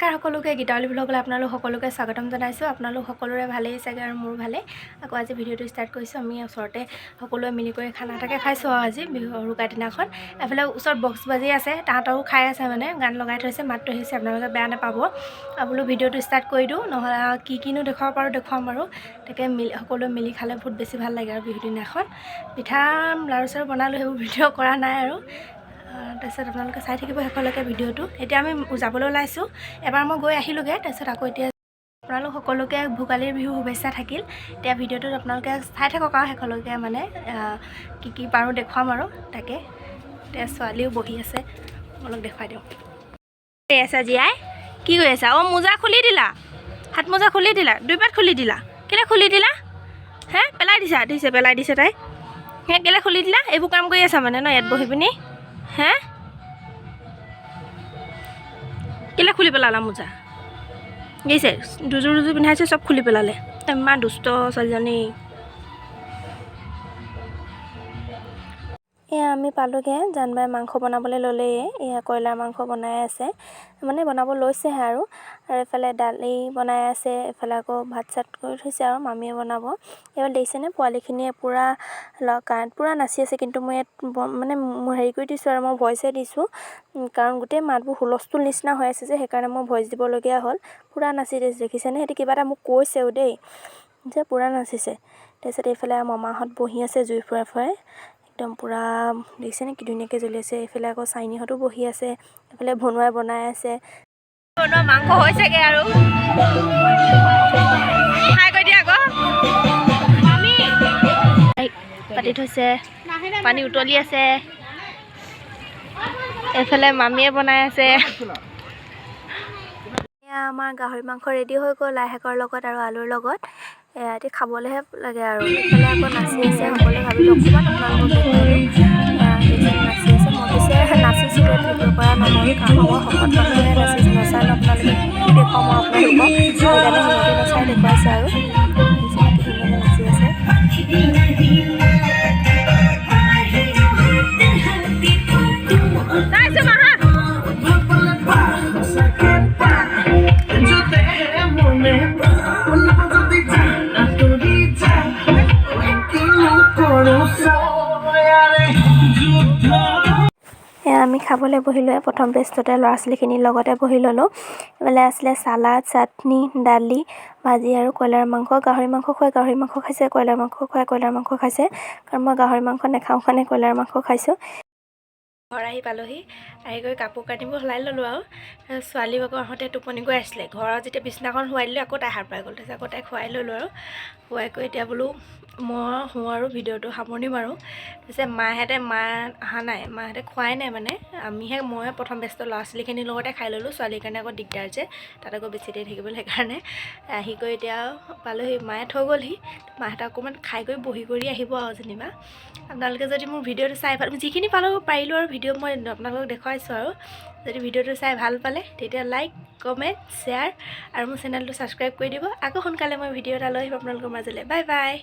নমস্কাৰ সকলোকে গীতাৱলী ব্লগলৈ আপোনালোক সকলোকে স্বাগতম জনাইছোঁ। আপোনালোক সকলোৰে ভালেই চাগে আৰু মোৰ ভালে। আকৌ আজি ভিডিঅ'টো ষ্টাৰ্ট কৰিছোঁ। আমি ওচৰতে সকলোৱে মিলি কৰি খানা এটাকে খাইছোঁ আৰু আজি বিহু উৰুকা দিনাখন। এফালে ওচৰত বক্স বাজি আছে, তাহাঁতৰো খাই আছে মানে গান লগাই থৈছে, মাতটো আহিছে, আপোনালোকে বেয়া নাপাব। বোলো ভিডিঅ'টো ষ্টাৰ্ট কৰি দিওঁ, নহ'লে কিনো দেখুৱাব পাৰোঁ দেখুৱাম বাৰু। তাকে সকলোৱে মিলি খালে বহুত বেছি ভাল লাগে আৰু বিহু দিনাখন। পিঠা লাৰু চাৰু বনালোঁ, সেইবোৰ ভিডিঅ' কৰা নাই আৰু। তাৰপিছত আপোনালোকে চাই থাকিব শেষলৈকে ভিডিঅ'টো। এতিয়া আমি যাবলৈ ওলাইছোঁ। এবাৰ মই গৈ আহিলোঁগৈ, তাৰপিছত আকৌ এতিয়া আপোনালোক সকলোকে ভোগালীৰ বিহু শুভেচ্ছা থাকিল। এতিয়া ভিডিঅ'টোত আপোনালোকে চাই থাকক আৰু শেষলৈকে মানে কি পাৰোঁ দেখুৱাম আৰু। তাকে এতিয়া ছোৱালীও বহি আছে, অলপ দেখুৱাই দিওঁ। কৰি আছা জীয়াই? কি কৰি আছা? অঁ, মোজা খুলি দিলা, হাত মোজা খুলি দিলা, দুই পাত খুলি দিলা। কেলৈ খুলি দিলা? হে, পেলাই পেলাই দিছে তাই। সেই কেলৈ খুলি দিলা? এইবোৰ কাম কৰি আছা মানে ন ইয়াত বহি পিনি? হে, কেলৈ খুলি পেলালা মোজা? দিছে দুযোৰ পিন্ধাইছে, চব খুলি পেলালে। ইমান দুষ্ট ছোৱালীজনী। এয়া আমি পালোঁগৈ, জানবাই মাংস বনাবলৈ ল'লেই। এয়া কয়লাৰ মাংস বনাই আছে, মানে বনাব লৈছেহে আৰু এইফালে দালি বনাই আছে, এইফালে আকৌ ভাত চাত কৰি থৈছে আৰু মামীয়ে বনাব। এইবাৰ দেখিছেনে পোৱালিখিনিয়ে পূৰা নাচি আছে, কিন্তু মই ইয়াত মানে হেৰি কৰি দিছোঁ আৰু মই ভইচে দিছোঁ, কাৰণ গোটেই মাতবোৰ হুলস্থুল নিচিনা হৈ আছে যে, সেইকাৰণে মই ভইচ দিবলগীয়া হ'ল। পূৰা নাচি দিছে, দেখিছেনে? সিহঁতি কিবা এটা মোক কৈছেও দেই, যে পূৰা নাচিছে। তাৰপিছত এইফালে মামাহঁত বহি আছে জুই ফুৰাই একদম পূৰা, দেখিছেনে কি ধুনীয়াকৈ জ্বলি আছে। এইফালে আকৌ চাইনিহঁতো বহি আছে, এইফালে ভনুৱাই বনাই আছে। বনোৱা মাংস হৈছেগৈ আৰু খাই কৰি দিয়া আকৌ। পাতি থৈছে, পানী উতলি আছে। এইফালে মামীয়ে বনাই আছে। এয়া আমাৰ গাহৰি মাংস ৰেডি হৈ গ'ল, লাই শাকৰ লগত আৰু আলুৰ লগত। এতিয়া খাবলৈহে লাগে আৰু। এইফালে আকৌ নাচি আছে সকলোৱে, ভাবিলোঁ অকণমান আপোনালোকক দেখুৱাই দিওঁ। নাচি আছে, মই পিছে নাচিছিলোঁ, ভিডিঅ' কৰা নহ'ল, কাৰণ মই শকত মানুহে নাচিছোঁ, নচালোঁ আপোনালোকে কি দেখুৱাম মই আপোনালোকক, সেইকাৰণে সিহঁতে নচাই দেখুৱাইছে আৰু। দেখিছেনে কি ধুনীয়াকৈ নাচি আছে। আমি খাবলৈ বহিলোঁ। প্ৰথম বেষ্টতে ল'ৰা ছোৱালীখিনিৰ লগতে বহি ল'লোঁ। এইফালে আছিলে চালাড, চাটনি, দালি, ভাজি আৰু কয়লাৰ মাংস। গাহৰি মাংস খুৱাই গাহৰি মাংস খাইছে, কয়লাৰ মাংস খুৱাই কয়লাৰ মাংস খাইছে, কাৰণ মই গাহৰি মাংস নাখাওঁ কাৰণে কয়লাৰ মাংস খাইছোঁ। ঘৰ আহি পালোহি, আহি গৈ কাপোৰ কানিবোৰ সলাই ল'লোঁ আৰু। ছোৱালীও আকৌ আহোঁতে টোপনি গৈ আছিলে। ঘৰত যেতিয়া বিছনাখন শুৱাই দিলোঁ, আকৌ তাই সাৰ পাই গ'ল। তাৰপিছত আকৌ তাইক শুৱাই ল'লোঁ আৰু শুৱাই কৰি এতিয়া বোলো মই শুওঁ আৰু ভিডিঅ'টো সামৰণি মাৰোঁ। তাৰপিছত মা অহা নাই, মাহঁতে খোৱাই নাই মানে, ময়ে প্ৰথম ব্যস্ত। ল'ৰা ছোৱালীখিনিৰ লগতে খাই ল'লোঁ, ছোৱালীৰ কাৰণে আকৌ দিগদাৰ যে, তাত আকৌ বেছি দেৰি থাকিবলৈ, সেইকাৰণে আহি কৰি এতিয়া পালোহি। মায়ে থৈ গ'লহি, মাহঁতে অকণমান খাই কৰি বহি কৰি আহিব আৰু যেনিবা। আপোনালোকে যদি মোৰ ভিডিঅ'টো চাই যিখিনি পাৰিলোঁ আৰু ভিডিঅ' মই আপোনালোকক দেখুৱাইছোঁ আৰু। যদি ভিডিঅ'টো চাই ভাল পালে তেতিয়া লাইক, কমেণ্ট, শ্বেয়াৰ আৰু মোৰ চেনেলটো ছাবস্ক্ৰাইব কৰি দিব। আকৌ সোনকালে মই ভিডিঅ' এটা লৈ আহিম আপোনালোকৰ মাজলৈ। Bye bye.